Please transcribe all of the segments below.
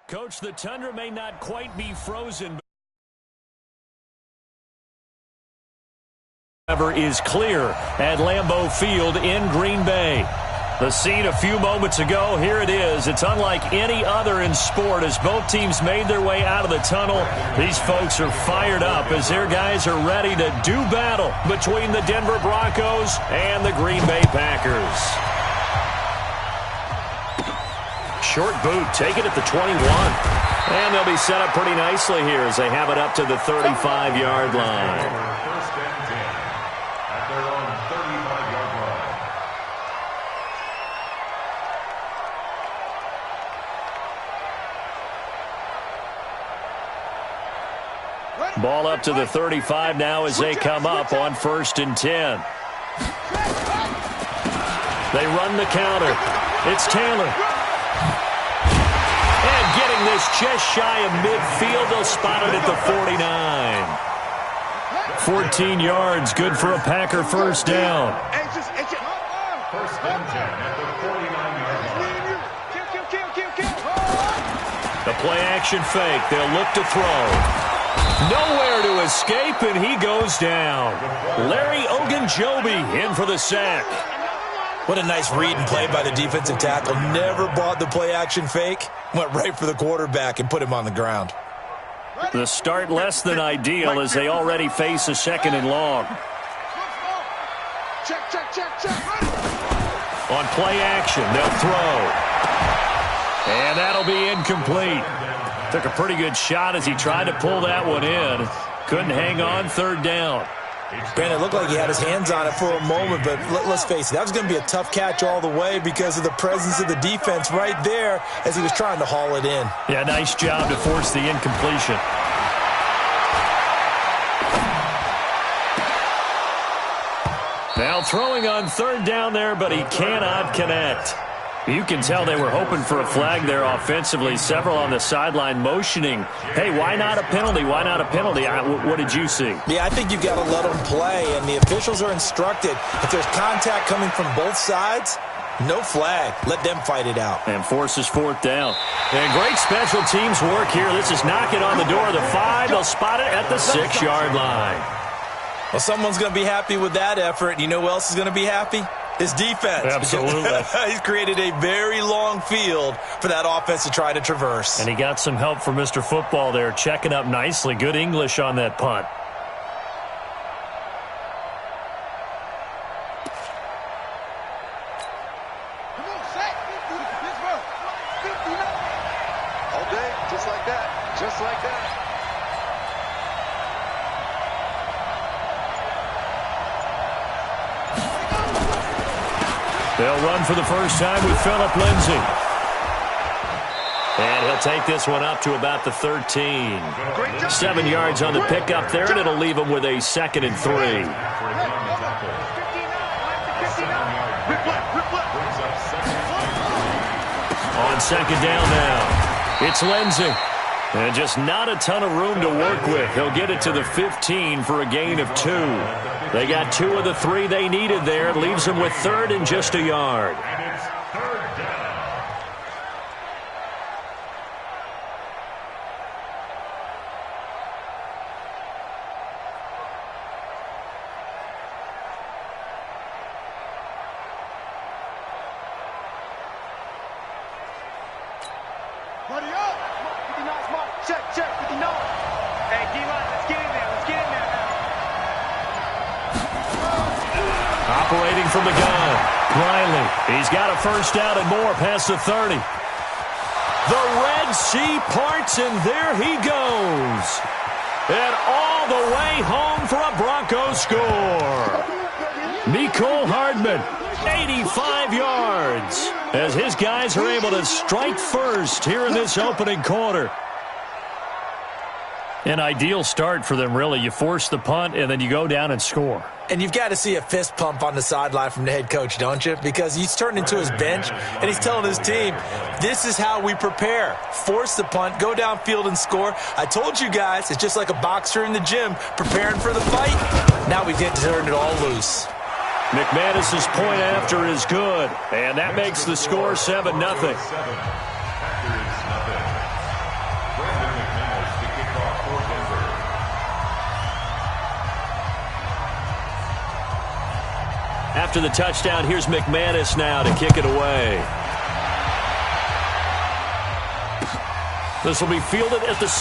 Coach, the tundra may not quite be frozen, but is clear at Lambeau Field in Green Bay. The scene a few moments ago, here it is. It's unlike any other in sport as both teams made their way out of the tunnel. These folks are fired up as their guys are ready to do battle between the Denver Broncos and the Green Bay Packers. Short boot, taken at the 21. And they'll be set up pretty nicely here as they have it up to the 35-yard line. Ball up to the 35 now as they come up on 1st and 10. They run the counter. It's Taylor. And getting this just shy of midfield. They'll spot it at the 49. 14 yards, good for a Packer first down. First and 10 at the 49 yard line. The play action fake. They'll look to throw. Nowhere to escape, and he goes down. Larry Ogunjobi in for the sack. What a nice read and play by the defensive tackle. Never bought the play-action fake. Went right for the quarterback and put him on the ground. The start less than ideal as they already face a 2nd and long. On play action, they'll throw. And that'll be incomplete. Took a pretty good shot as he tried to pull that one in. Couldn't hang on, 3rd down. Brandon, it looked like he had his hands on it for a moment, but let's face it, that was going to be a tough catch all the way because of the presence of the defense right there as he was trying to haul it in. Yeah, nice job to force the incompletion. Now throwing on 3rd down there, but he cannot connect. You can tell they were hoping for a flag there offensively. Several on the sideline motioning, hey, why not a penalty? Why not a penalty? What did you see? Yeah, I think you've got to let them play, and the officials are instructed. If there's contact coming from both sides, no flag. Let them fight it out. And forces 4th down. And great special teams work here. This is knocking on the door of the 5. They'll spot it at the 6-yard line. Well, someone's going to be happy with that effort. You know who else is going to be happy? His defense. Absolutely. He's created a very long field for that offense to try to traverse. And he got some help from Mr. Football there, checking up nicely. Good English on that punt. All day, just like that. Just like that. They'll run for the first time with Phillip Lindsay. And he'll take this one up to about the 13. 7 yards on the pickup there, and it'll leave him with a 2nd and 3. On 2nd down now, it's Lindsay. And just not a ton of room to work with. He'll get it to the 15 for a gain of 2. They got 2 of the 3 they needed there. It leaves them with 3rd and just a yard. And it's 3rd down. Buddy up! 59 smart. Check, 59. Hey, D-line, let's get in there. Let's get in there now. Operating from the gun, Riley. He's got a first down and more past the 30. The Red Sea parts, and there he goes. And all the way home for a Broncos score. Mecole Hardman, 85 yards, as his guys are able to strike first here in this opening quarter. An ideal start for them, really. You force the punt, and then you go down and score. And you've got to see a fist pump on the sideline from the head coach, don't you? Because he's turned into his bench, and he's telling his team, this is how we prepare. Force the punt, go downfield and score. I told you guys, it's just like a boxer in the gym preparing for the fight. Now we get to turn it all loose. McManus's point after is good, and that makes the score 7-0. after the touchdown. Here's McManus now to kick it away. This will be fielded at the 6.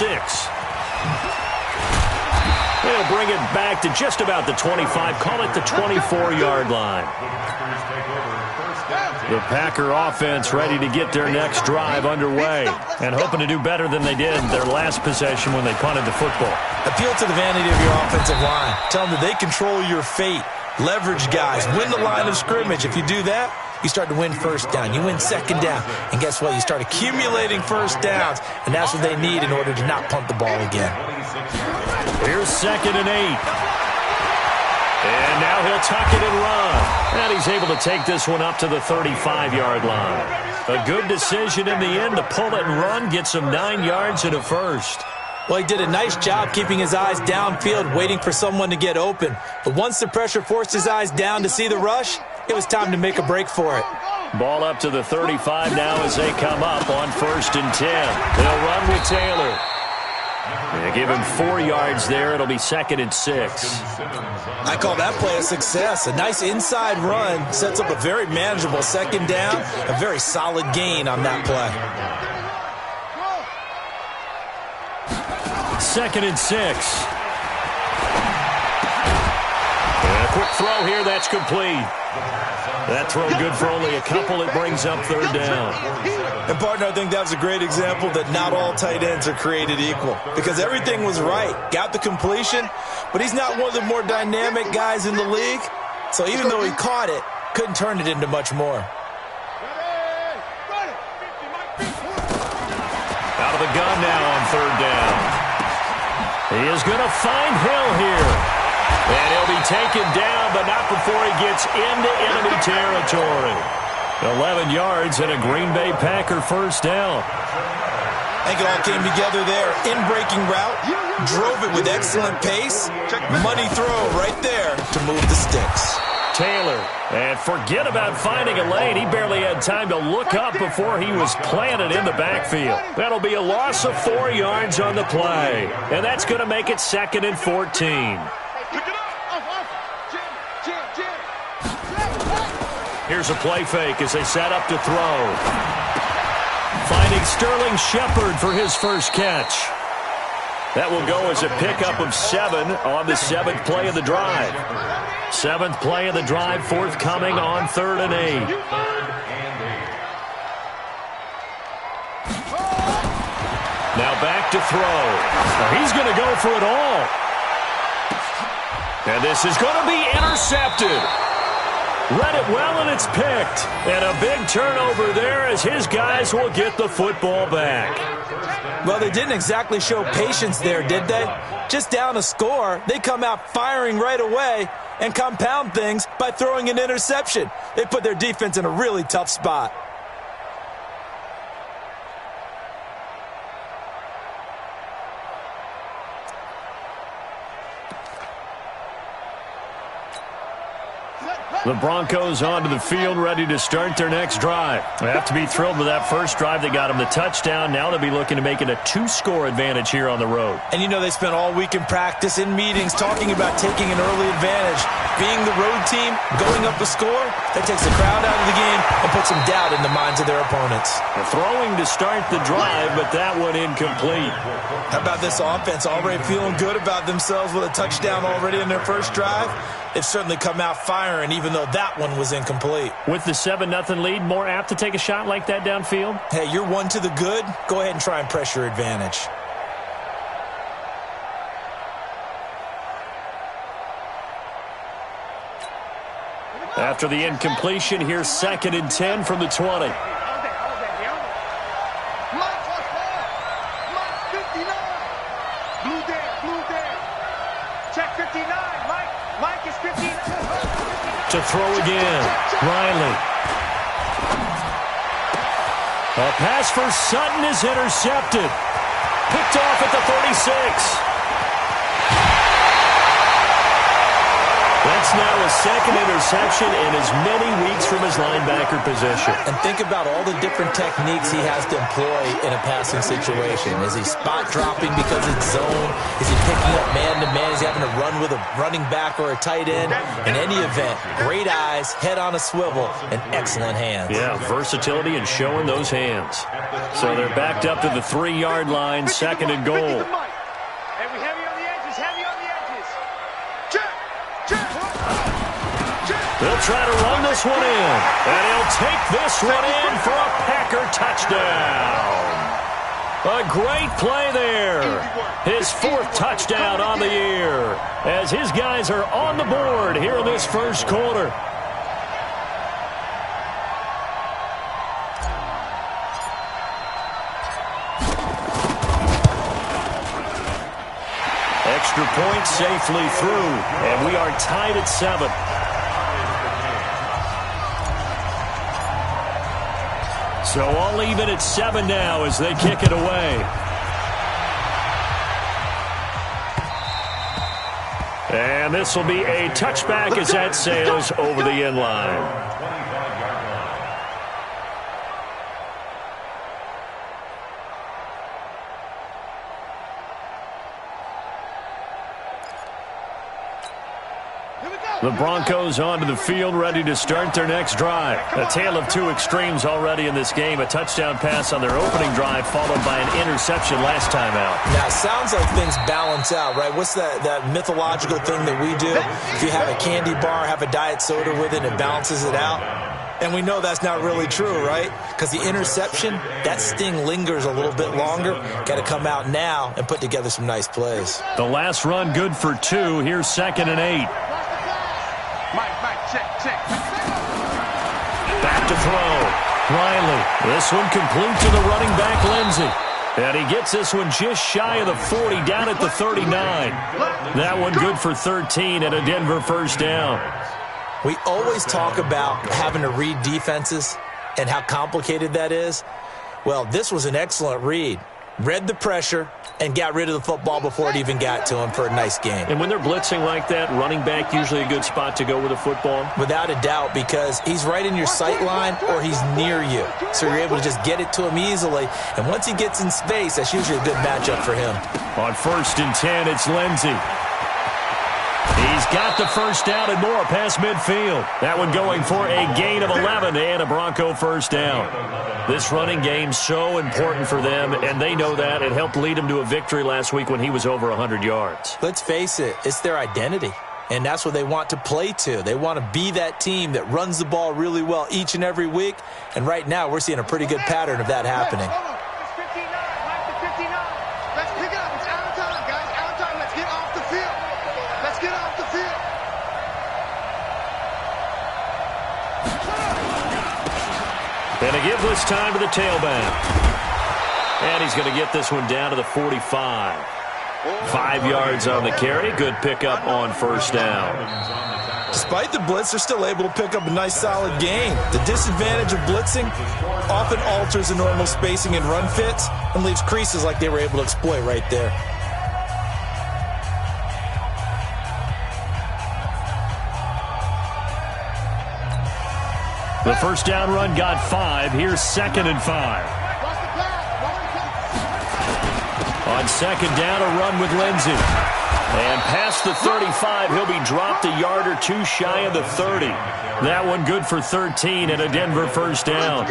They'll bring it back to just about the 25. Call it the 24-yard line. The Packer offense ready to get their next drive underway and hoping to do better than they did their last possession when they punted the football. Appeal to the vanity of your offensive line. Tell them that they control your fate. Leverage guys. Win the line of scrimmage. If you do that, you start to win first down. You win second down. And guess what? You start accumulating first downs. And that's what they need in order to not punt the ball again. Here's 2nd and 8. And now he'll tuck it and run. And he's able to take this one up to the 35-yard line. A good decision in the end to pull it and run, get some 9 yards and a first. Well, he did a nice job keeping his eyes downfield, waiting for someone to get open. But once the pressure forced his eyes down to see the rush, it was time to make a break for it. Ball up to the 35 now as they come up on 1st and 10. They'll run with Taylor. They give him 4 yards there. It'll be 2nd and 6. I call that play a success. A nice inside run sets up a very manageable second down. A very solid gain on that play. 2nd and 6. And a quick throw here. That's complete. That throw good for only a couple. It brings up 3rd down. And, partner, I think that was a great example that not all tight ends are created equal. Because everything was right. Got the completion, but he's not one of the more dynamic guys in the league. So even though he caught it, couldn't turn it into much more. Out of the gun now on 3rd down. He is going to find Hill here. And he'll be taken down, but not before he gets into enemy territory. 11 yards and a Green Bay Packer first down. I think it all came together there. In-breaking route, drove it with excellent pace. Money throw right there to move the sticks. Taylor, and forget about finding a lane. He barely had time to look up before he was planted in the backfield. That'll be a loss of 4 yards on the play. And that's going to make it 2nd and 14. Here's a play fake as they set up to throw. Finding Sterling Shepard for his first catch. That will go as a pickup of 7 on the 7th play of the drive. 7th play of the drive, forthcoming on 3rd and 8. Now back to throw. He's going to go for it all. And this is going to be intercepted. Read it well, and it's picked. And a big turnover there as his guys will get the football back. Well, they didn't exactly show patience there, did they? Just down a score, they come out firing right away and compound things by throwing an interception. They put their defense in a really tough spot. The Broncos onto the field, ready to start their next drive. They have to be thrilled with that first drive. They got them the touchdown. Now they'll be looking to make it a 2-score advantage here on the road. And you know they spent all week in practice, in meetings, talking about taking an early advantage. Being the road team, going up a score, that takes the crowd out of the game and puts some doubt in the minds of their opponents. They're throwing to start the drive, but that one incomplete. How about this offense already feeling good about themselves with a touchdown already in their first drive? They've certainly come out firing, even though that one was incomplete. With the 7-0 lead, more apt to take a shot like that downfield? Hey, you're one to the good. Go ahead and try and press your advantage. After the incompletion, here's 2nd and 10 from the 20. To throw again, Riley. A pass for Sutton is intercepted. Picked off at the 36. That's That's now a second interception in as many weeks from his linebacker position. And think about all the different techniques he has to employ in a passing situation. Is he spot dropping because it's zone? Is he picking up man-to-man? Is he having to run with a running back or a tight end? In any event, great eyes, head on a swivel, and excellent hands. Yeah, versatility and showing those hands. So they're backed up to the 3-yard line, second and goal. They'll try to run this one in, and he'll take this one in for a Packer touchdown. A great play there. His 4th touchdown on the year as his guys are on the board here in this first quarter. Extra point safely through, and we are tied at 7. So all even at 7 now as they kick it away. And this will be a touchback as that sails over the end line. The Broncos onto the field, ready to start their next drive. A tale of 2 extremes already in this game. A touchdown pass on their opening drive, followed by an interception last time out. Now, it sounds like things balance out, right? What's that mythological thing that we do? If you have a candy bar, have a diet soda with it, it balances it out. And we know that's not really true, right? Because the interception, that sting lingers a little bit longer. Got to come out now and put together some nice plays. The last run good for 2. Here's 2nd and 8. Back to throw. Riley. This one complete to the running back, Lindsey. And he gets this one just shy of the 40, down at the 39. That one good for 13 and a Denver first down. We always talk about having to read defenses and how complicated that is. Well, this was an excellent read. Read the pressure and got rid of the football before it even got to him for a nice game. And when they're blitzing like that, running back usually a good spot to go with the football? Without a doubt, because he's right in your sight line or he's near you. So you're able to just get it to him easily. And once he gets in space, that's usually a good matchup for him. On 1st and 10, it's Lindsey. He's got the first down and more past midfield. That one going for a gain of 11 and a Bronco first down. This running game so important for them, and they know that. It helped lead them to a victory last week when he was over 100 yards. Let's face it, it's their identity, and that's what they want to play to. They want to be that team that runs the ball really well each and every week, and right now we're seeing a pretty good pattern of that happening. And a give this time to the tailback. And he's going to get this one down to the 45. 5 yards on the carry. Good pickup on first down. Despite the blitz, they're still able to pick up a nice solid gain. The disadvantage of blitzing often alters the normal spacing and run fits and leaves creases like they were able to exploit right there. The first down run got 5. Here's 2nd and 5. On 2nd down, a run with Lindsey. And past the 35, he'll be dropped a yard or 2 shy of the 30. That one good for 13 and a Denver first down.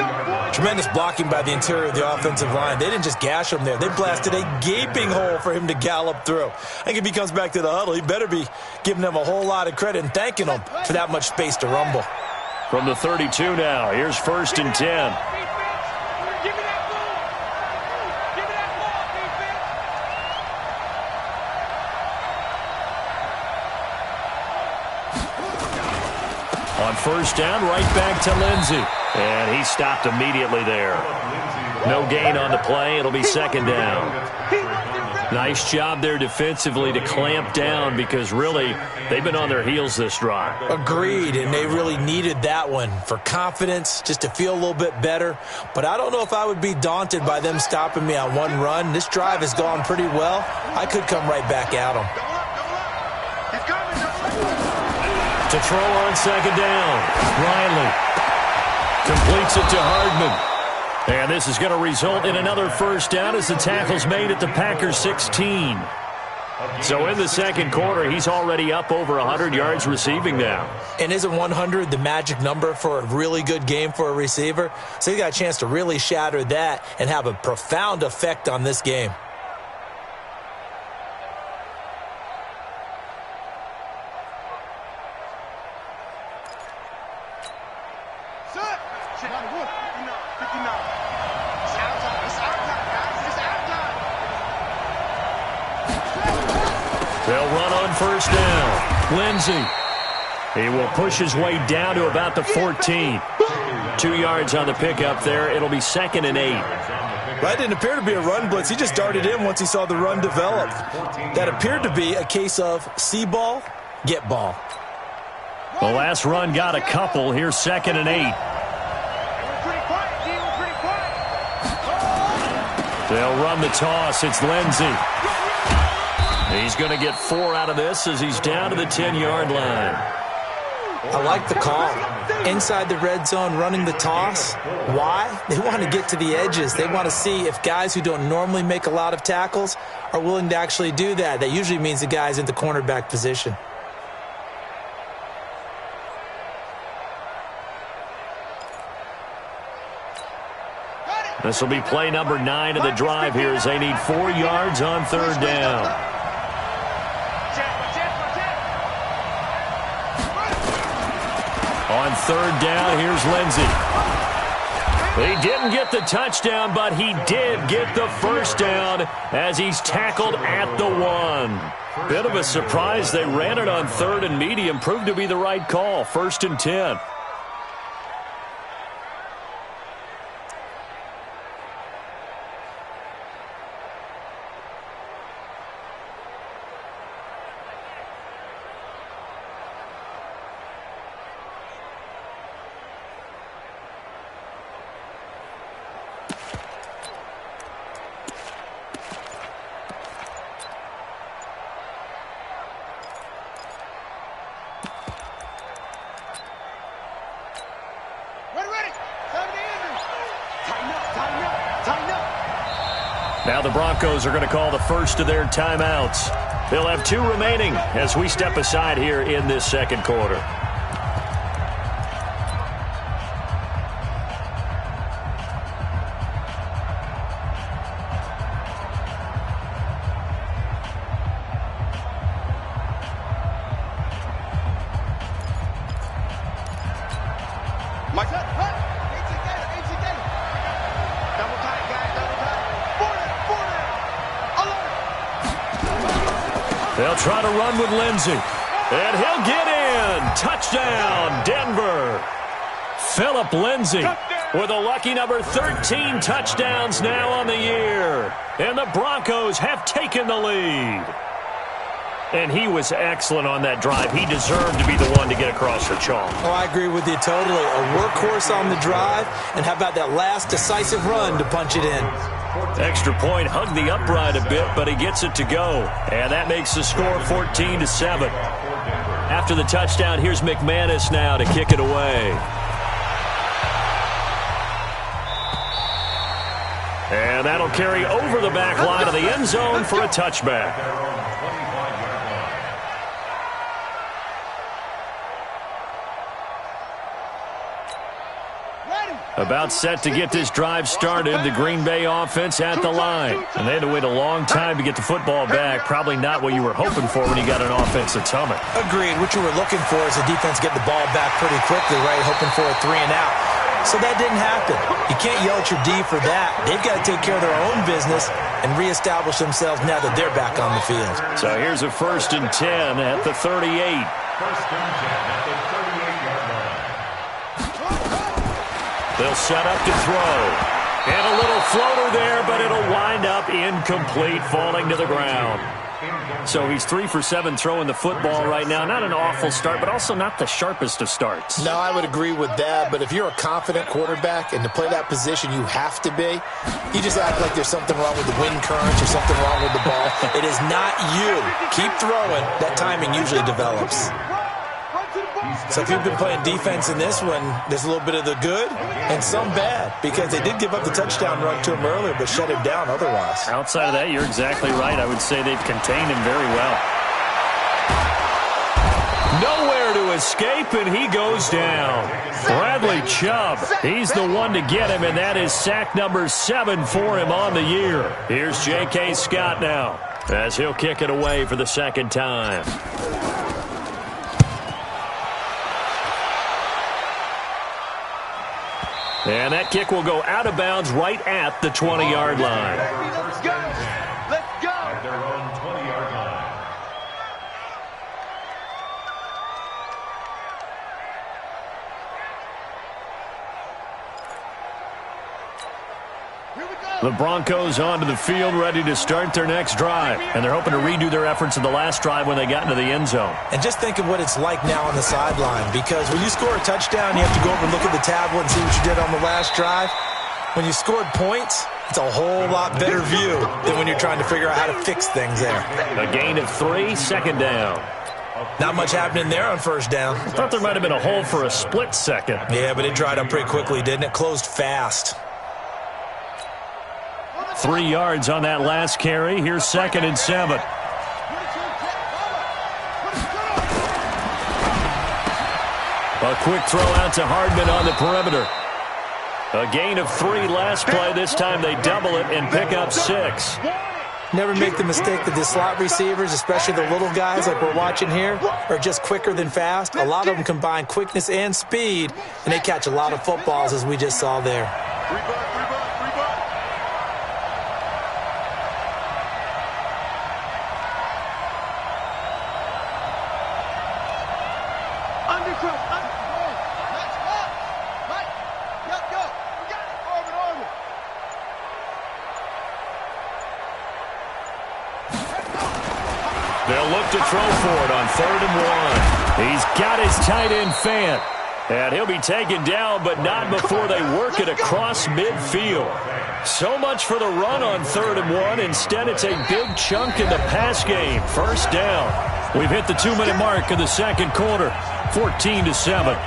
Tremendous blocking by the interior of the offensive line. They didn't just gash him there. They blasted a gaping hole for him to gallop through. I think if he comes back to the huddle, he better be giving them a whole lot of credit and thanking them for that much space to rumble. From the 32 now, here's 1st and 10. On first down, right back to Lindsey. And he stopped immediately there. No gain on the play. It'll be 2nd down. Nice job there defensively to clamp down because really they've been on their heels this drive. Agreed, and they really needed that one for confidence, just to feel a little bit better. But I don't know if I would be daunted by them stopping me on one run. This drive has gone pretty well. I could come right back at them. To throw on second down. Riley completes it to Hardman. And this is going to result in another first down as the tackle's made at the Packers 16. So in the second quarter, he's already up over 100 yards receiving now. And isn't 100 the magic number for a really good game for a receiver? So he got a chance to really shatter that and have a profound effect on this game. They'll run on first down. Lindsey. He will push his way down to about the 14. 2 yards on the pickup there. It'll be 2nd and 8. That didn't appear to be a run blitz. He just darted in once he saw the run develop. That appeared to be a case of see ball, get ball. The last run got a couple. Here's 2nd and 8. They'll run the toss. It's Lindsey. He's going to get 4 out of this as he's down to the 10-yard line. I like the call. Inside the red zone, running the toss. Why? They want to get to the edges. They want to see if guys who don't normally make a lot of tackles are willing to actually do that. That usually means the guy's in the cornerback position. This will be play number 9 of the drive here as they need 4 yards on third down. On third down, here's Lindsey. He didn't get the touchdown, but he did get the first down as he's tackled at the 1. Bit of a surprise. They ran it on 3rd and medium. Proved to be the right call. 1st and 10. Now the Broncos are going to call the first of their timeouts. They'll have 2 remaining as we step aside here in this second quarter. They'll try to run with Lindsey. And he'll get in. Touchdown, Denver. Phillip Lindsey with a lucky number 13 touchdowns now on the year. And the Broncos have taken the lead. And he was excellent on that drive. He deserved to be the one to get across the chalk. Oh, I agree with you totally. A workhorse on the drive. And how about that last decisive run to punch it in? Extra point, hugged the upright a bit, but he gets it to go. And that makes the score 14-7. After the touchdown, here's McManus now to kick it away. And that'll carry over the back line of the end zone for a touchback. About set to get this drive started, the Green Bay offense at the line. And they had to wait a long time to get the football back. Probably not what you were hoping for when you got an offense that's humming. Agreed. What you were looking for is the defense get the ball back pretty quickly, right? Hoping for a 3 and out. So that didn't happen. You can't yell at your D for that. They've got to take care of their own business and reestablish themselves now that they're back on the field. So here's a 1st and 10 at the 38. 1st and 10 at the 38-yard line. They'll set up to throw. And a little floater there, but it'll wind up incomplete, falling to the ground. So he's 3 for 7 throwing the football right now. Not an awful start, but also not the sharpest of starts. No, I would agree with that. But if you're a confident quarterback and to play that position you have to be, you just act like there's something wrong with the wind currents or something wrong with the ball. It is not you. Keep throwing. That timing usually develops. So if you've been playing defense in this one, there's a little bit of the good and some bad, because they did give up the touchdown run to him earlier but shut him down otherwise. Outside of that, you're exactly right. I would say they've contained him very well. Nowhere to escape, and he goes down. Bradley Chubb, he's the one to get him, and that is sack number 7 for him on the year. Here's J.K. Scott now, as he'll kick it away for the second time. And that kick will go out of bounds right at the 20-yard line. Let's go. Let's go. At their own 20-yard line. The Broncos onto the field, ready to start their next drive. And they're hoping to redo their efforts in the last drive when they got into the end zone. And just think of what it's like now on the sideline, because when you score a touchdown, you have to go over and look at the tablet and see what you did on the last drive. When you scored points, it's a whole lot better view than when you're trying to figure out how to fix things there. A gain of 3, second down. Not much happening there on first down. I thought there might have been a hole for a split second. Yeah, but it dried up pretty quickly, didn't it? Closed fast. 3 yards on that last carry. Here's 2nd and 7. A quick throw out to Hardman on the perimeter. A gain of 3 last play. This time they double it and pick up 6. Never make the mistake that the slot receivers, especially the little guys like we're watching here, are just quicker than fast. A lot of them combine quickness and speed, and they catch a lot of footballs, as we just saw there. They'll look to throw for it on 3rd and 1. He's got his tight end Fant. And he'll be taken down, but not before they work it across midfield. So much for the run on 3rd and 1. Instead, it's a big chunk in the pass game. First down. We've hit the 2-minute mark of the second quarter. 14-7.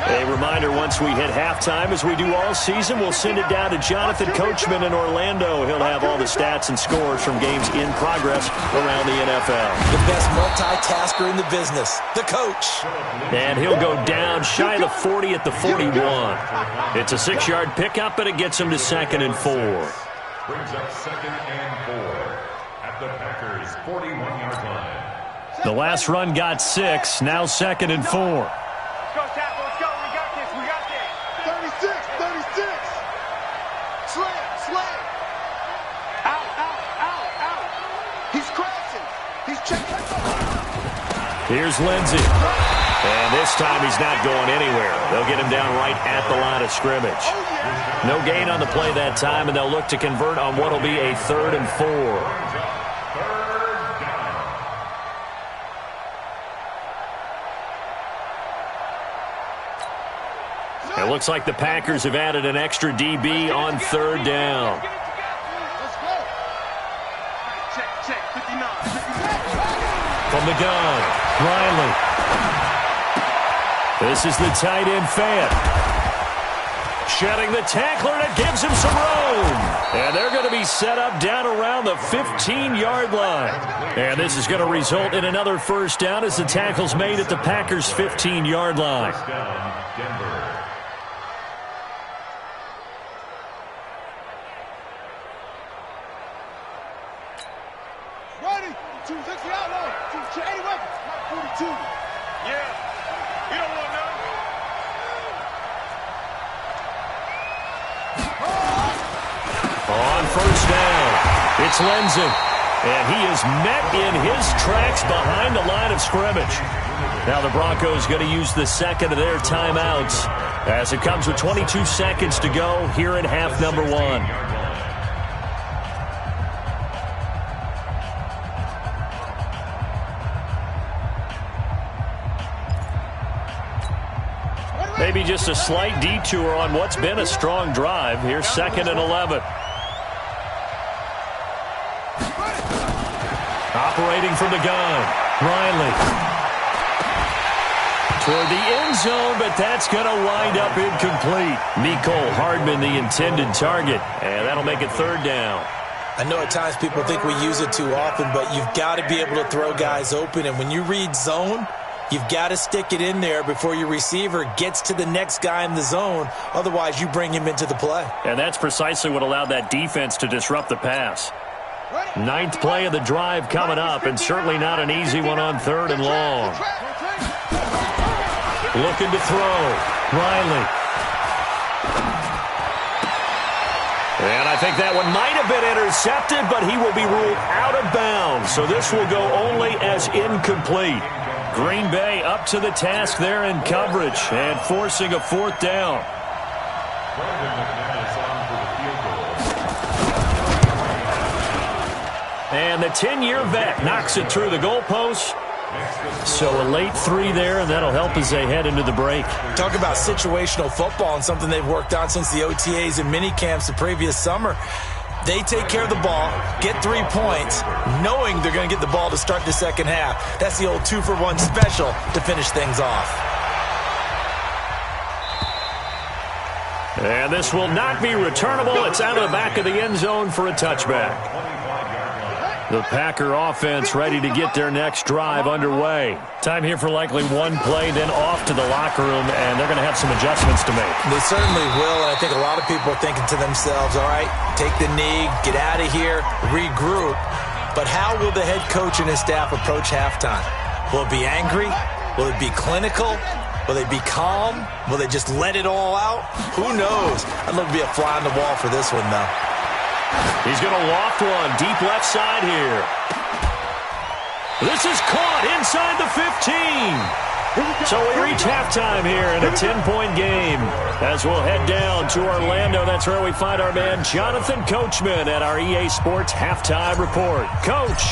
A reminder, once we hit halftime, as we do all season, we'll send it down to Jonathan Coachman in Orlando. He'll have all the stats and scores from games in progress around the NFL. The best multitasker in the business, the coach. And he'll go down shy of the 40 at the 41. It's a 6-yard pickup, and it gets him to 2nd and 4. Brings up 2nd and 4 at the Packers' 41-yard line. The last run got 6, now 2nd and 4. Here's Lindsey. And this time he's not going anywhere. They'll get him down right at the line of scrimmage. No gain on the play that time, and they'll look to convert on what will be a 3rd and 4. It looks like the Packers have added an extra DB on 3rd down. From the gun, Riley. This is the tight end Fant. Shedding the tackler, and it gives him some room. And they're going to be set up down around the 15-yard line. And this is going to result in another first down as the tackle's made at the Packers' 15-yard line. On first down, it's Lindsey. And he is met in his tracks behind the line of scrimmage. Now the Broncos going to use the second of their timeouts as it comes with 22 seconds to go here in half number 1. Maybe just a slight detour on what's been a strong drive. Here's 2nd and 11. Operating from the gun, Riley. toward the end zone, but that's going to wind up incomplete. Mecole Hardman, the intended target, and that'll make it third down. I know at times people think we use it too often, but you've got to be able to throw guys open, and when you read zone, you've got to stick it in there before your receiver gets to the next guy in the zone. Otherwise, you bring him into the play. And that's precisely what allowed that defense to disrupt the pass. Ninth play of the drive coming up, and certainly not an easy one on third and long. Looking to throw. Riley. And I think that one might have been intercepted, but he will be ruled out of bounds. So this will go only as incomplete. Green Bay up to the task there in coverage and forcing a fourth down. And the 10-year vet knocks it through the goalpost. So a late 3 there, and that'll help as they head into the break. Talk about situational football and something they've worked on since the OTAs and mini camps the previous summer. They take care of the ball, get 3 points, knowing they're going to get the ball to start the second half. That's the old 2-for-1 special to finish things off. And this will not be returnable. It's out of the back of the end zone for a touchback. The Packer offense ready to get their next drive underway. Time here for likely one play, then off to the locker room, and they're going to have some adjustments to make. They certainly will, and I think a lot of people are thinking to themselves, all right, take the knee, get out of here, regroup. But how will the head coach and his staff approach halftime? Will it be angry? Will it be clinical? Will they be calm? Will they just let it all out? Who knows? I'd love to be a fly on the wall for this one, though. He's going to loft one deep left side here. This is caught inside the 15. So we reach halftime here in a 10-point game. As we'll head down to Orlando, that's where we find our man Jonathan Coachman at our EA Sports Halftime Report. Coach.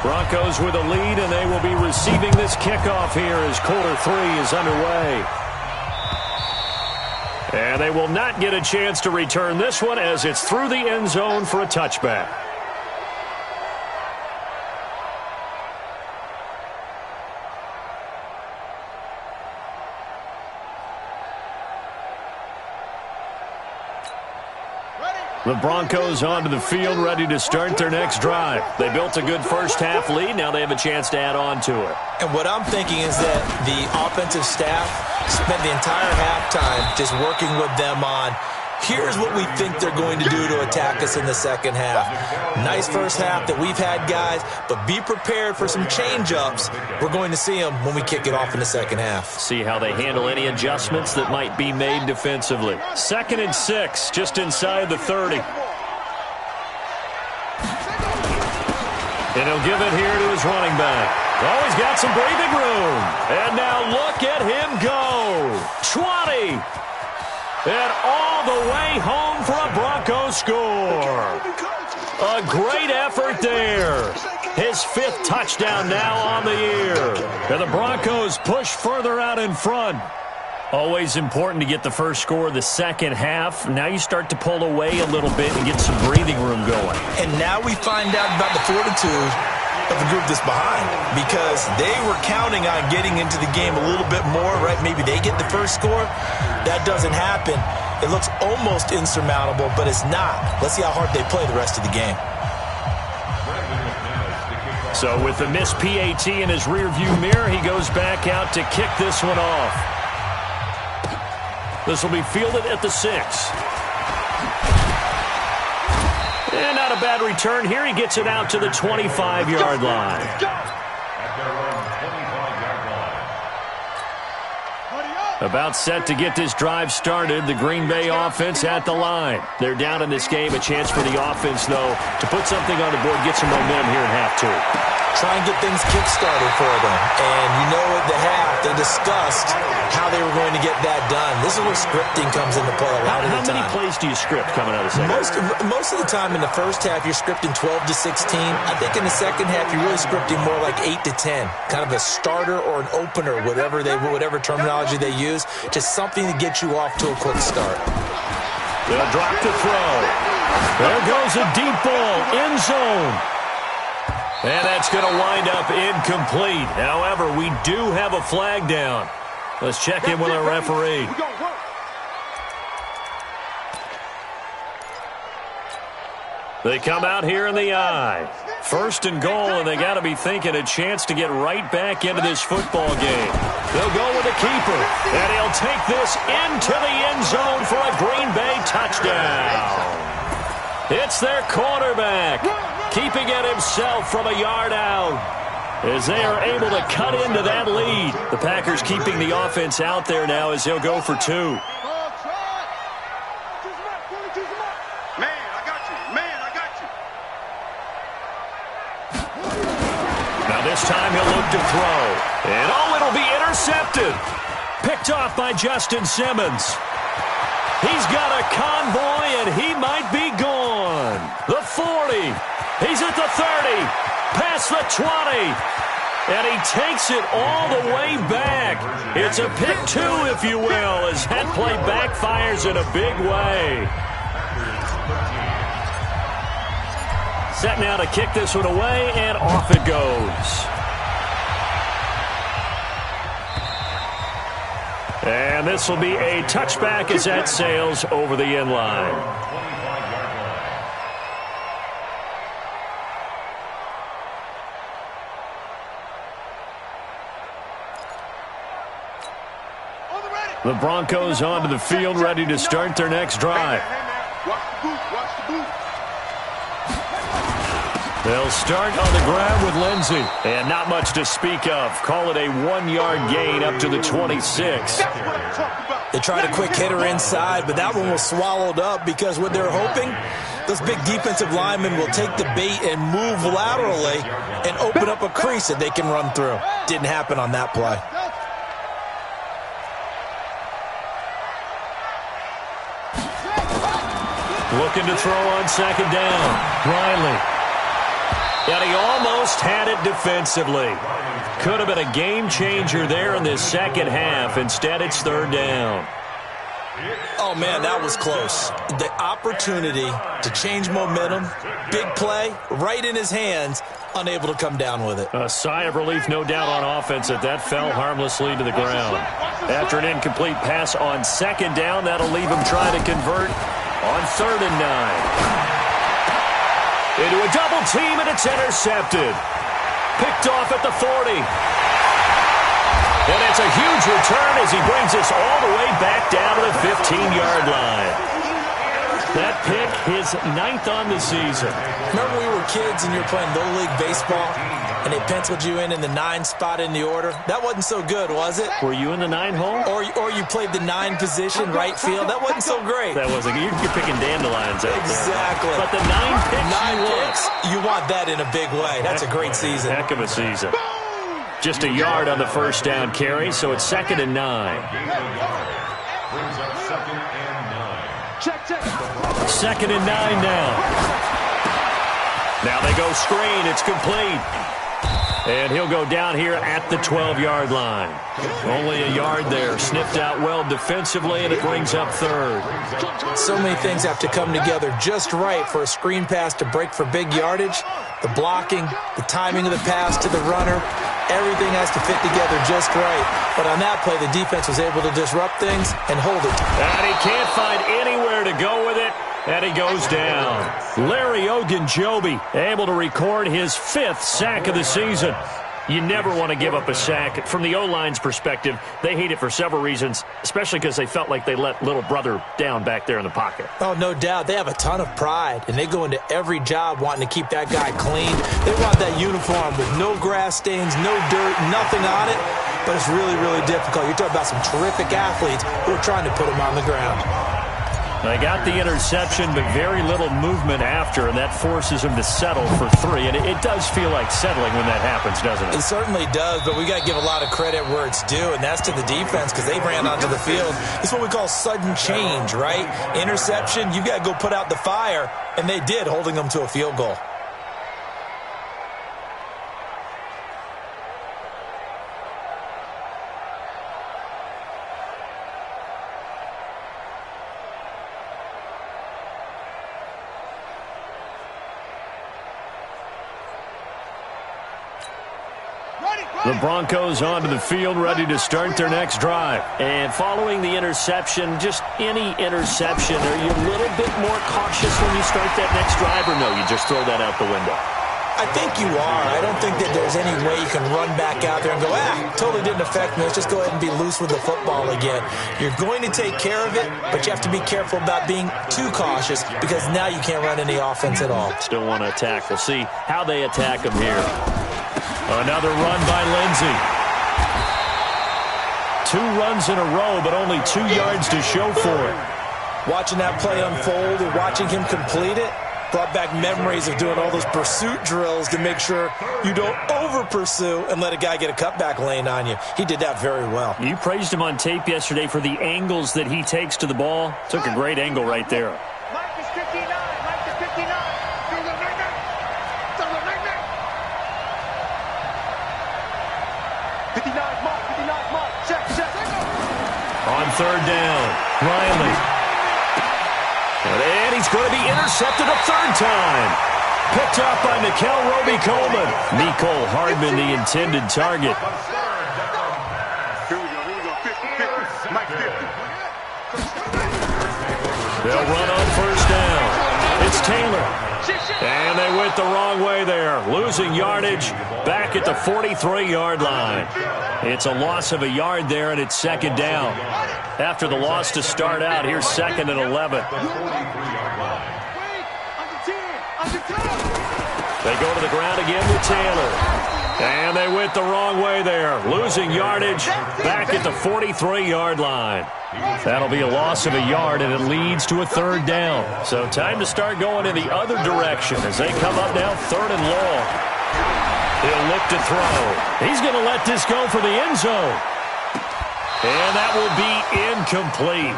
Broncos with a lead, and they will be receiving this kickoff here as quarter 3 is underway. And they will not get a chance to return this one as it's through the end zone for a touchback. The Broncos onto the field, ready to start their next drive. They built a good first-half lead. Now they have a chance to add on to it. And what I'm thinking is that the offensive staff spent the entire halftime just working with them on, here's what we think they're going to do to attack us in the second half. Nice first half that we've had, guys, but be prepared for some change-ups. We're going to see them when we kick it off in the second half. See how they handle any adjustments that might be made defensively. 2nd and 6, just inside the 30. And he'll give it here to his running back. Oh, he's got some breathing room. And now look at him go. 20. And all the way home for a Broncos score. A great effort there. His 5th touchdown now on the year. And the Broncos push further out in front. Always important to get the first score of the second half. Now you start to pull away a little bit and get some breathing room going. And now we find out about the fortitude of the group that's behind, because they were counting on getting into the game a little bit more, right? Maybe they get the first score. That doesn't happen. It looks almost insurmountable, but it's not. Let's see how hard they play the rest of the game. So with the missed PAT in his rearview mirror, he goes back out to kick this one off. This will be fielded at the 6. And not a bad return here. He gets it out to the 25-yard line. At their own 25-yard line. About set to get this drive started. The Green Bay offense at the line. They're down in this game. A chance for the offense, though, to put something on the board, get some momentum here in half 2. Try and get things kick-started for them. And you know at the half, they discussed how they were going to get that done. This is where scripting comes into play a lot of the time. How many plays do you script coming out of the second? Most of the time in the first half, you're scripting 12 to 16. I think in the second half, you're really scripting more like 8 to 10. Kind of a starter or an opener, whatever terminology they use. Just something to get you off to a quick start. They'll drop to throw. There goes a deep ball, end zone. And that's going to wind up incomplete. However, we do have a flag down. Let's check in with our referee. They come out here in the eye. First and goal, and they got to be thinking a chance to get right back into this football game. They'll go with the keeper, and he'll take this into the end zone for a Green Bay touchdown. It's their quarterback, keeping it himself from a yard out, as they are able to cut into that lead. The Packers keeping the offense out there now as they'll go for two. This time he'll look to throw. And it'll be intercepted. Picked off by Justin Simmons. He's got a convoy, and he might be gone. The 40. He's at the 30. Past the 20. And he takes it all the way back. It's a pick two, if you will, as that play backfires in a big way. Set now to kick this one away, and off it goes. And this will be a touchback as that sails over the end line. The Broncos onto the field, ready to start their next drive. They'll start on the ground with Lindsey. And not much to speak of. Call it a 1-yard gain up to the 26. They tried a quick hitter inside, but that one was swallowed up because what they're hoping, those big defensive linemen will take the bait and move laterally and open up a crease that they can run through. Didn't happen on that play. Looking to throw on second down. Riley. And he almost had it defensively. Could have been a game changer there in this second half. Instead, it's third down. Oh, man, that was close. The opportunity to change momentum, big play, right in his hands, unable to come down with it. A sigh of relief, no doubt, on offense that fell harmlessly to the ground. After an incomplete pass on second down, that'll leave him trying to convert on 3rd and 9. Into a double team, and it's intercepted. Picked off at the 40. And it's a huge return as he brings us all the way back down to the 15-yard line. That pick, his 9th on the season. Remember we were kids and you were playing Little League baseball, and they penciled you in the 9 spot in the order? That wasn't so good, was it? Were you in the 9 hole? Or you played the 9 position, right field? That wasn't so great. That wasn't. You're picking dandelions out exactly. There. But the 9 picks, 9 picks, you want that in a big way. That's a great season. Heck of a season. Just a yard on the first down carry, so it's 2nd and 9. Brings up 2nd and 9. Check. 2nd and 9 now. Now they go screen. It's complete. And he'll go down here at the 12-yard line. Only a yard there. Sniffed out well defensively, and it brings up 3rd. So many things have to come together just right for a screen pass to break for big yardage. The blocking, the timing of the pass to the runner, everything has to fit together just right. But on that play, the defense was able to disrupt things and hold it. And he can't find anywhere to go with it. And he goes down. Larry Ogunjobi able to record his 5th sack of the season. You never want to give up a sack. From the O-line's perspective, they hate it for several reasons, especially because they felt like they let little brother down back there in the pocket. Oh, no doubt. They have a ton of pride, and they go into every job wanting to keep that guy clean. They want that uniform with no grass stains, no dirt, nothing on it. But it's really, really difficult. You're talking about some terrific athletes who are trying to put him on the ground. They got the interception, but very little movement after, and that forces him to settle for 3. And it does feel like settling when that happens, doesn't it? It certainly does, but we got to give a lot of credit where it's due, and that's to the defense because they ran onto the field. It's what we call sudden change, right? Interception, you got to go put out the fire, and they did, holding them to a field goal. The Broncos onto the field, ready to start their next drive. And following the interception, just any interception, are you a little bit more cautious when you start that next drive, or no, you just throw that out the window? I think you are. I don't think that there's any way you can run back out there and go, totally didn't affect me. Let's just go ahead and be loose with the football again. You're going to take care of it, but you have to be careful about being too cautious because now you can't run any offense at all. Still want to attack. We'll see how they attack them here. Another run by Lindsey. 2 runs in a row, but only 2 yards to show for it. Watching that play unfold and watching him complete it brought back memories of doing all those pursuit drills to make sure you don't over-pursue and let a guy get a cutback lane on you. He did that very well. You praised him on tape yesterday for the angles that he takes to the ball. Took a great angle right there. Mike is 59. Mike is 59. Do the ring. Do the ring. 59 Mike. 59 Mike. Check. On third down, Riley. And he's going to be intercepted a third time. Picked up by Nickel Roby-Coleman. Mecole Hardman, the intended target. Here we go. 50. Mike 50. They'll run on first down. It's Taylor. And they went the wrong way there. Losing yardage back at the 43-yard line. It's a loss of a yard there, and it's second down. After the loss to start out, here's 2nd and 11. They go to the ground again with Taylor. And they went the wrong way there. Losing yardage back at the 43-yard line. That'll be a loss of a yard, and it leads to a third down. So time to start going in the other direction as they come up now 3rd and long. He'll look to throw. He's going to let this go for the end zone. And that will be incomplete.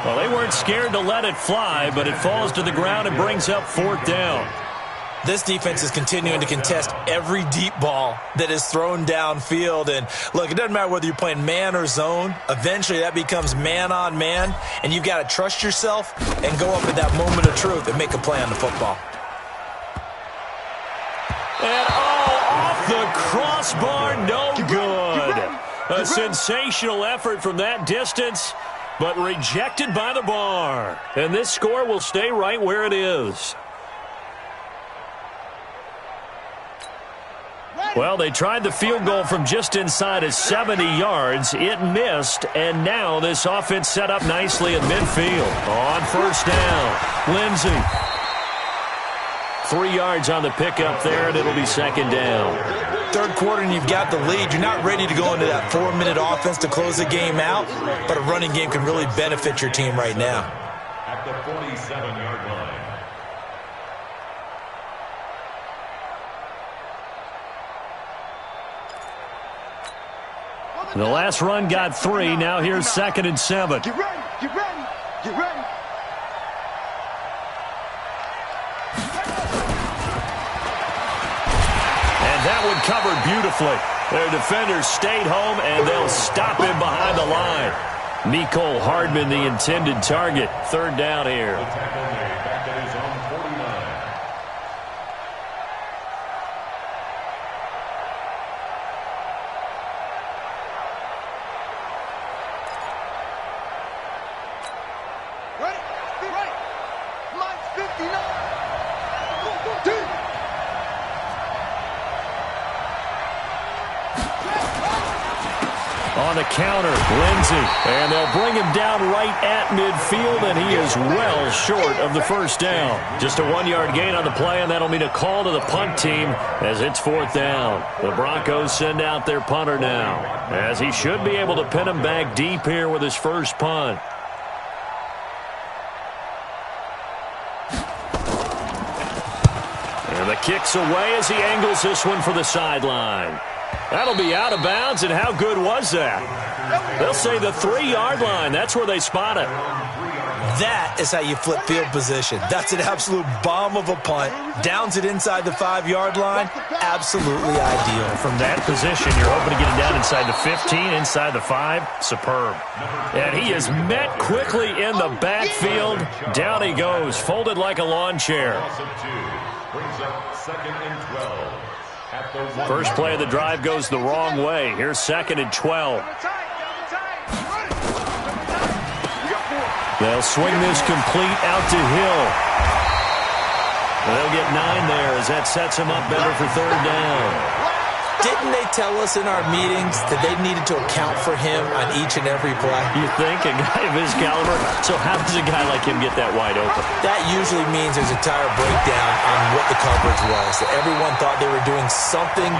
Well, they weren't scared to let it fly, but it falls to the ground and brings up 4th down. This defense is continuing to contest every deep ball that is thrown downfield. And, look, it doesn't matter whether you're playing man or zone. Eventually, that becomes man-on-man, and you've got to trust yourself and go up at that moment of truth and make a play on the football. And, off the crossbar, no good. A sensational effort from that distance, but rejected by the bar. And this score will stay right where it is. Well, they tried the field goal from just inside of 70 yards. It missed, and now this offense set up nicely at midfield. On first down, Lindsey. 3 yards on the pickup there, and it'll be second down. Third quarter, and you've got the lead. You're not ready to go into that 4-minute offense to close the game out, but a running game can really benefit your team right now. At the 47-yard line. The last run got 3. Now here's 2nd and 7. Get ready. Get ready. Get ready. And that one covered beautifully. Their defenders stayed home, and they'll stop him behind the line. Mecole Hardman, the intended target. 3rd down here. On the counter, Lindsey. And they'll bring him down right at midfield, and he is well short of the first down. Just a 1-yard gain on the play, and that'll mean a call to the punt team as it's 4th down. The Broncos send out their punter now, as he should be able to pin him back deep here with his first punt. And the kick's away as he angles this one for the sideline. That'll be out of bounds, and how good was that? They'll say the 3-yard line. That's where they spot it. That is how you flip field position. That's an absolute bomb of a punt. Downs it inside the 5-yard line. Absolutely ideal. From that position, you're hoping to get him down inside the 15, inside the 5. Superb. And he is met quickly in the backfield. Down he goes, folded like a lawn chair. Brings up 2nd and 12. First play of the drive goes the wrong way. Here's 2nd and 12. They'll swing this complete out to Hill. They'll get 9 there as that sets him up better for 3rd down. Didn't they tell us in our meetings that they needed to account for him on each and every play? You think? A guy of his caliber? So how does a guy like him get that wide open? That usually means there's a tire breakdown on what the coverage was. That everyone thought they were doing something,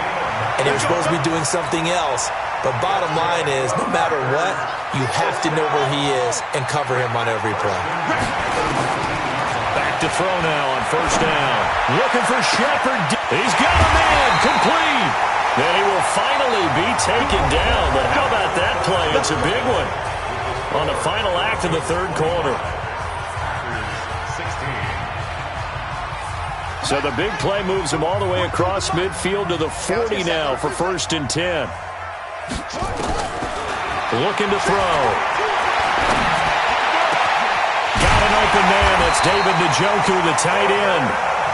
and they were supposed to be doing something else. But bottom line is, no matter what, you have to know where he is and cover him on every play. Back to throw now on 1st down. Looking for Shepard. He's got a man. Complete. Then he will finally be taken down. But how about that play? It's a big one on the final act of the 3rd quarter. So the big play moves him all the way across midfield to the 40 now for 1st and 10. Looking to throw. Got an open man. That's David Njoku, the tight end.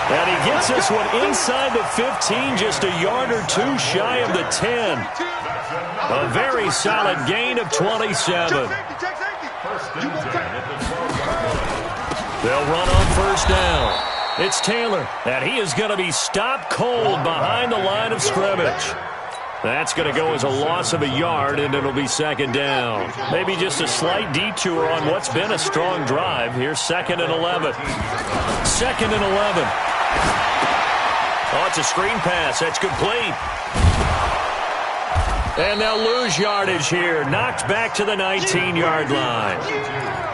And he gets this one inside the 15, just a yard or 2 shy of the 10. A very solid gain of 27. They'll run on 1st down. It's Taylor, and he is going to be stopped cold behind the line of scrimmage. That's going to go as a loss of a yard, and it'll be 2nd down. Maybe just a slight detour on what's been a strong drive. Here's 2nd and 11. 2nd and 11. Oh, it's a screen pass. That's complete. And they'll lose yardage here. Knocked back to the 19-yard line.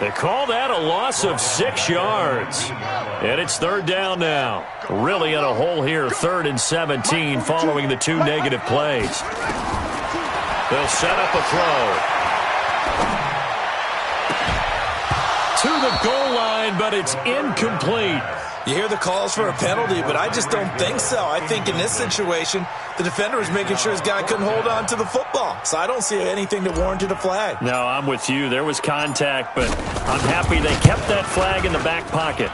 They call that a loss of 6 yards. And it's 3rd down now. Really in a hole here, 3rd and 17 following the 2 negative plays. They'll set up a throw. To the goal line, but it's incomplete. You hear the calls for a penalty, but I just don't think so. I think in this situation, the defender was making sure his guy couldn't hold on to the football. So I don't see anything that warranted a flag. No, I'm with you. There was contact, but I'm happy they kept that flag in the back pocket.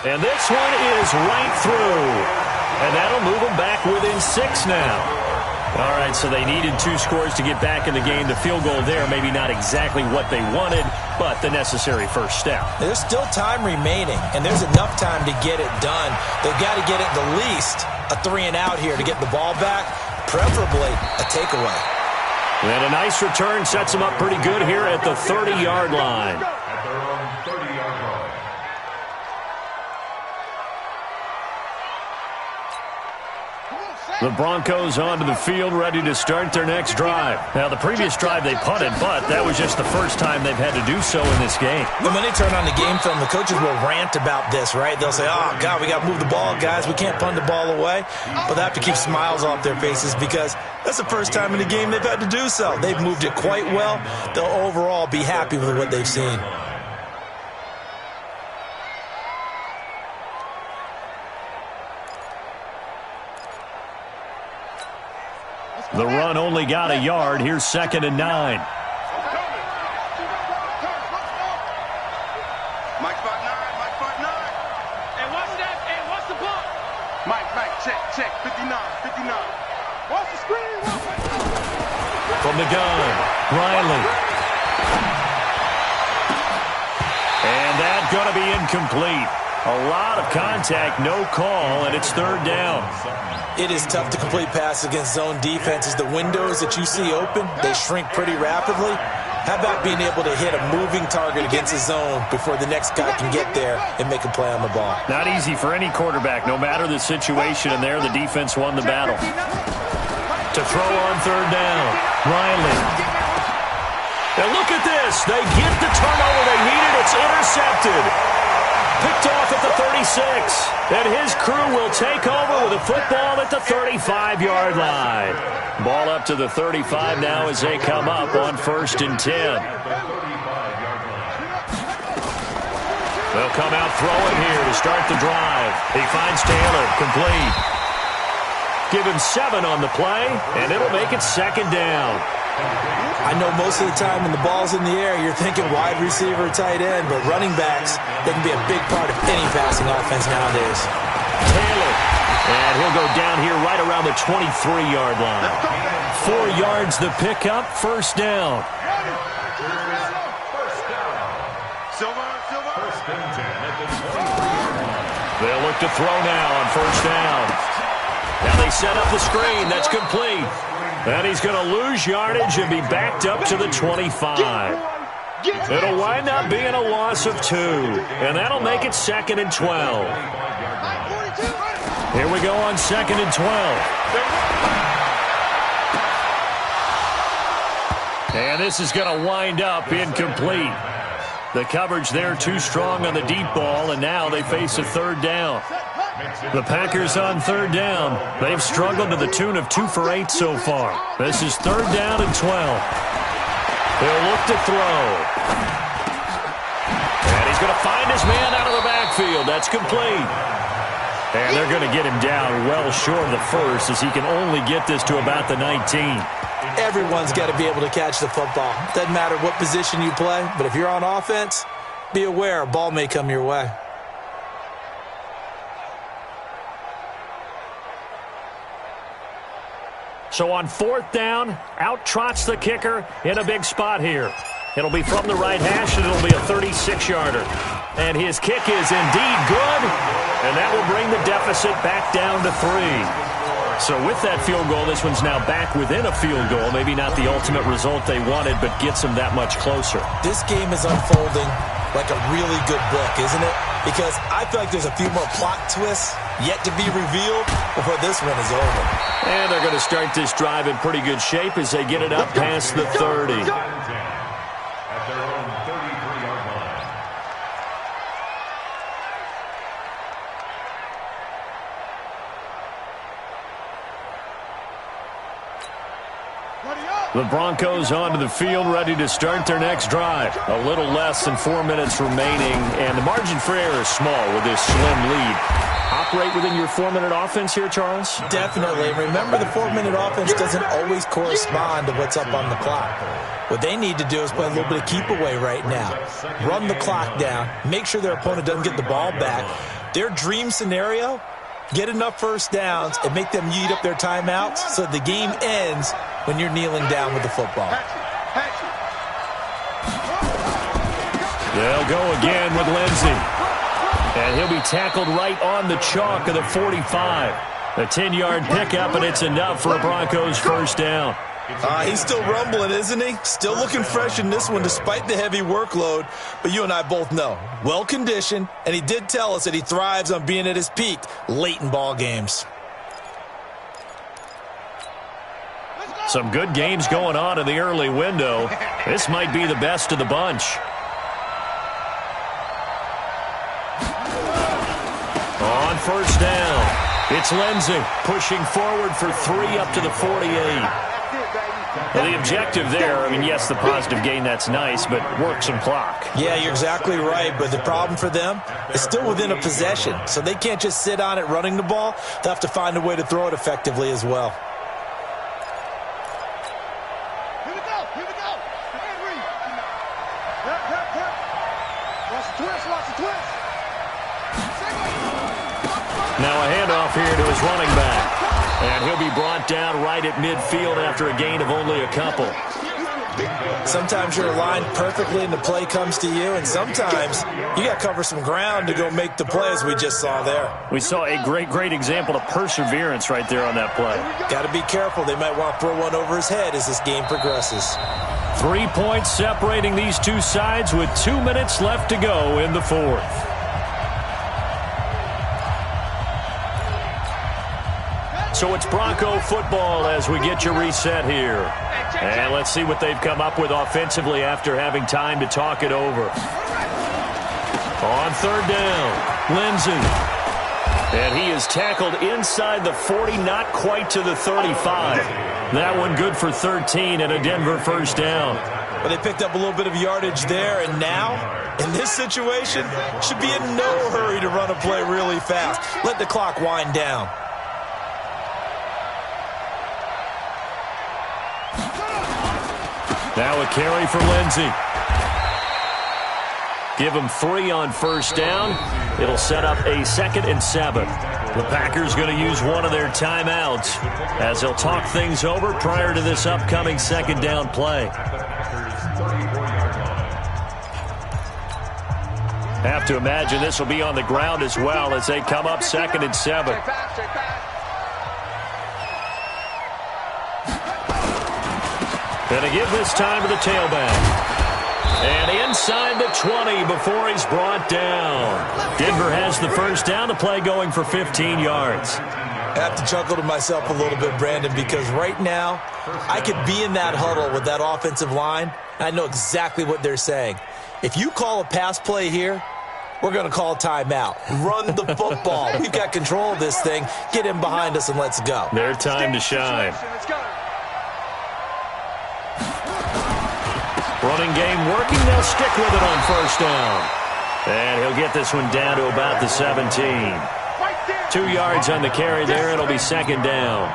And this one is right through. And that'll move them back within 6 now. All right, so they needed 2 scores to get back in the game. The field goal there, maybe not exactly what they wanted, but the necessary first step. There's still time remaining, and there's enough time to get it done. They've got to get at the least a 3-and-out here to get the ball back, preferably a takeaway. And a nice return sets them up pretty good here at the 30-yard line. At their own 30-yard line. The Broncos onto the field, ready to start their next drive. Now, the previous drive they punted, but that was just the first time they've had to do so in this game. And when they turn on the game film, the coaches will rant about this, right? They'll say, oh, God, we got to move the ball, guys. We can't punt the ball away. But they have to keep smiles off their faces because that's the first time in the game they've had to do so. They've moved it quite well. They'll overall be happy with what they've seen. The run only got a yard. Here's 2nd and 9. Mike spot 9, Mike spot 9. And what's that? And what's the ball? Mike, check, 59. What's the screen? From the gun, Riley. And that's going to be incomplete. A lot of contact, no call, and it's 3rd down. It is tough to complete passes against zone defenses. The windows that you see open, they shrink pretty rapidly. How about being able to hit a moving target against a zone before the next guy can get there and make a play on the ball? Not easy for any quarterback, no matter the situation, and there the defense won the battle. To throw on 3rd down, Riley. Now look at this. They get the turnover they needed. It's intercepted. Picked off at the 36. And his crew will take over with a football at the 35-yard line. Ball up to the 35 now as they come up on 1st and 10. They'll come out throwing here to start the drive. He finds Taylor, complete. Give him 7 on the play, and it'll make it 2nd down. I know most of the time when the ball's in the air, you're thinking wide receiver, tight end, but running backs, they can be a big part of any passing offense nowadays. Taylor And he'll go down here right around the 23-yard line. 4 yards the pickup, first down. They'll look to throw now on first down. Now they set up the screen. That's complete. And he's going to lose yardage and be backed up to the 25. It'll wind up being a loss of 2. And that'll make it 2nd and 12. Here we go on 2nd and 12. And this is going to wind up incomplete. The coverage there too strong on the deep ball, and now they face a 3rd down. The Packers on 3rd down. They've struggled to the tune of 2 for 8 so far. This is 3rd down and 12. He'll look to throw. And he's going to find his man out of the backfield. That's complete. And they're going to get him down well short of the first, as he can only get this to about the 19. Everyone's got to be able to catch the football. Doesn't matter what position you play, but if you're on offense, be aware a ball may come your way. So on 4th down, out trots the kicker in a big spot here. It'll be from the right hash, and it'll be a 36-yarder. And his kick is indeed good, and that will bring the deficit back down to 3. So with that field goal, this one's now back within a field goal. Maybe not the ultimate result they wanted, but gets them that much closer. This game is unfolding like a really good book, isn't it? Because I feel like there's a few more plot twists yet to be revealed before this one is over. And they're going to start this drive in pretty good shape as they get it up past the 30. At their own 33-yard line. The Broncos onto the field, ready to start their next drive. A little less than 4 minutes remaining, and the margin for error is small with this slim lead. Operate within your 4-minute offense here, Charles? Definitely. Remember, the 4-minute offense doesn't always correspond to what's up on the clock. What they need to do is play a little bit of keep away right now. Run the clock down. Make sure their opponent doesn't get the ball back. Their dream scenario, get enough first downs and make them eat up their timeouts so the game ends when you're kneeling down with the football. They'll go again with Lindsey. And he'll be tackled right on the chalk of the 45. A 10-yard pickup, and it's enough for a Broncos first down. He's still rumbling, isn't he? Still looking fresh in this one despite the heavy workload. But you and I both know, well-conditioned, and he did tell us that he thrives on being at his peak late in ball games. Some good games going on in the early window. This might be the best of the bunch. On first down, it's Lindsey pushing forward for 3 up to the 48. Well, the objective there, I mean, yes, the positive gain, that's nice, but work some clock. Yeah, you're exactly right, but the problem for them is still within a possession, so they can't just sit on it running the ball. They'll have to find a way to throw it effectively as well. Here we go. Watch the twist. Now a handoff here to his running back. And he'll be brought down right at midfield after a gain of only a couple. Sometimes you're aligned perfectly and the play comes to you, and sometimes you got to cover some ground to go make the play, as we just saw there. We saw a great example of perseverance right there on that play. Got to be careful. They might want to throw one over his head as this game progresses. 3 points separating these two sides with 2 minutes left to go in the fourth. So it's Bronco football as we get you reset here. And let's see what they've come up with offensively after having time to talk it over. On third down, Lindsey. And he is tackled inside the 40, not quite to the 35. That one good for 13 and a Denver first down. Well, they picked up a little bit of yardage there, and now, in this situation, should be in no hurry to run a play really fast. Let the clock wind down. Now a carry for Lindsey. Give him 3 on first down. It'll set up a 2nd and 7. The Packers going to use one of their timeouts as they'll talk things over prior to this upcoming second down play. Have to imagine this will be on the ground as well as they come up 2nd and 7. Going to give this time to the tailback. And inside the 20 before he's brought down. Denver has the first down, the play going for 15 yards. I have to chuckle to myself a little bit, Brandon, because right now I could be in that huddle with that offensive line. And I know exactly what they're saying. If you call a pass play here, we're going to call a timeout. Run the football. We've got control of this thing. Get him behind us and let's go. Their time to shine. Running game working. They'll stick with it on first down. And he'll get this one down to about the 17. 2 yards on the carry there. It'll be second down.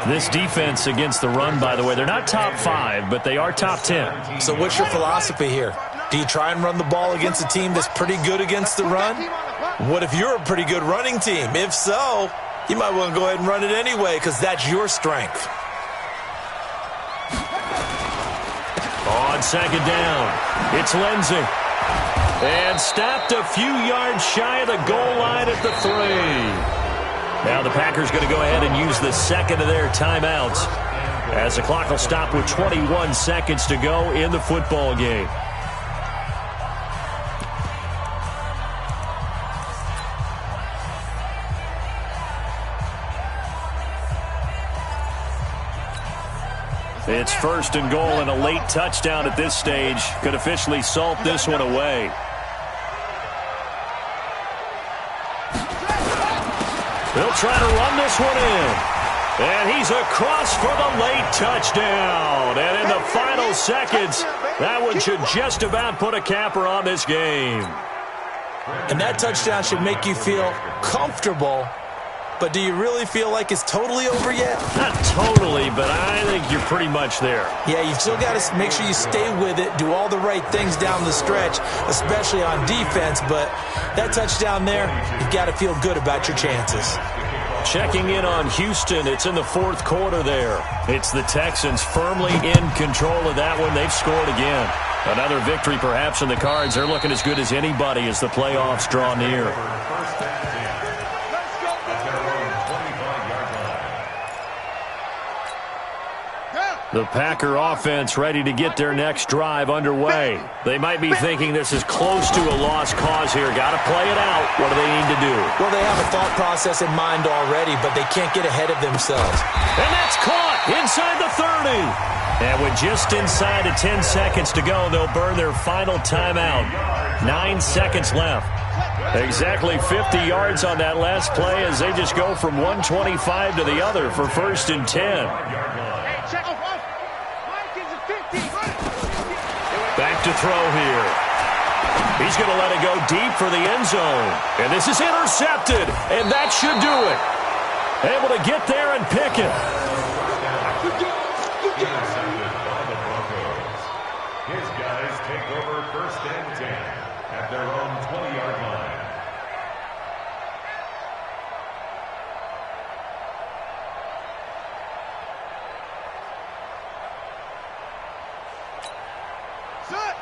This defense against the run, by the way, they're not top 5, but they are top 10. So what's your philosophy here? Do you try and run the ball against a team that's pretty good against the run? What if you're a pretty good running team? If so, you might want to go ahead and run it anyway because that's your strength. On second down, it's Lindsey. And stopped a few yards shy of the goal line at the 3. Now the Packers going to go ahead and use the second of their timeouts as the clock will stop with 21 seconds to go in the football game. It's first and goal, and a late touchdown at this stage could officially salt this one away. They'll try to run this one in. And he's across for the late touchdown. And in the final seconds, that one should just about put a capper on this game. And that touchdown should make you feel comfortable. But do you really feel like it's totally over yet? Not totally, but I think you're pretty much there. Yeah, you've still got to make sure you stay with it, do all the right things down the stretch, especially on defense. But that touchdown there, you've got to feel good about your chances. Checking in on Houston, it's in the 4th quarter there. It's the Texans firmly in control of that one. They've scored again. Another victory perhaps in the cards. They're looking as good as anybody as the playoffs draw near. The Packer offense ready to get their next drive underway. They might be thinking this is close to a lost cause here. Got to play it out. What do they need to do? Well, they have a thought process in mind already, but they can't get ahead of themselves. And that's caught inside the 30. And with just inside of 10 seconds to go, they'll burn their final timeout. 9 seconds left. Exactly 50 yards on that last play as they just go from 125 to the other for first and 10. Back to throw here. He's going to let it go deep for the end zone. And this is intercepted. And that should do it. Able to get there and pick it. Intercepted by the Broncos. His guys take over first and 10 at their own 20-yard line.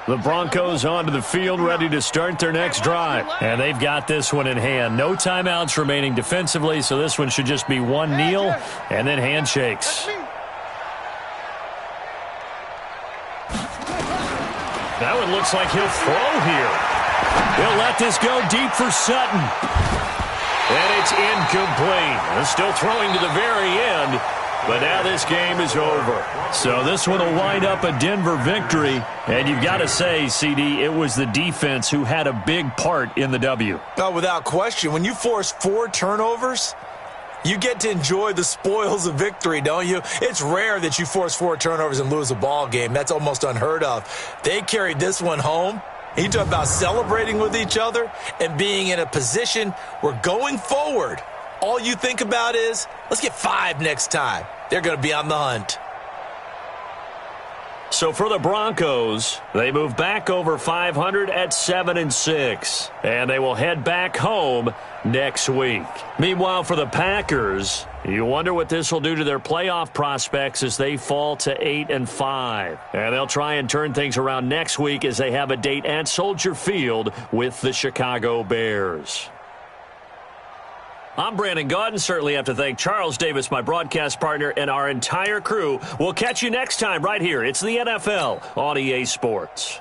The Broncos onto the field ready to start their next drive. And they've got this one in hand. No timeouts remaining defensively, so this one should just be one kneel and then handshakes. That one looks like he'll throw here. He'll let this go deep for Sutton. And it's incomplete. They're still throwing to the very end. But now this game is over. So this one will wind up a Denver victory. And you've got to say, CD, it was the defense who had a big part in the W. Oh, without question. When you force 4 turnovers, you get to enjoy the spoils of victory, don't you? It's rare that you force 4 turnovers and lose a ball game. That's almost unheard of. They carried this one home. You talk about celebrating with each other and being in a position where going forward, all you think about is, let's get 5 next time. They're going to be on the hunt. So for the Broncos, they move back over 500 at 7-6, and they will head back home next week. Meanwhile, for the Packers, you wonder what this will do to their playoff prospects as they fall to 8-5. And they'll try and turn things around next week as they have a date at Soldier Field with the Chicago Bears. I'm Brandon Gaudin. Certainly have to thank Charles Davis, my broadcast partner, and our entire crew. We'll catch you next time right here. It's the NFL on EA Sports.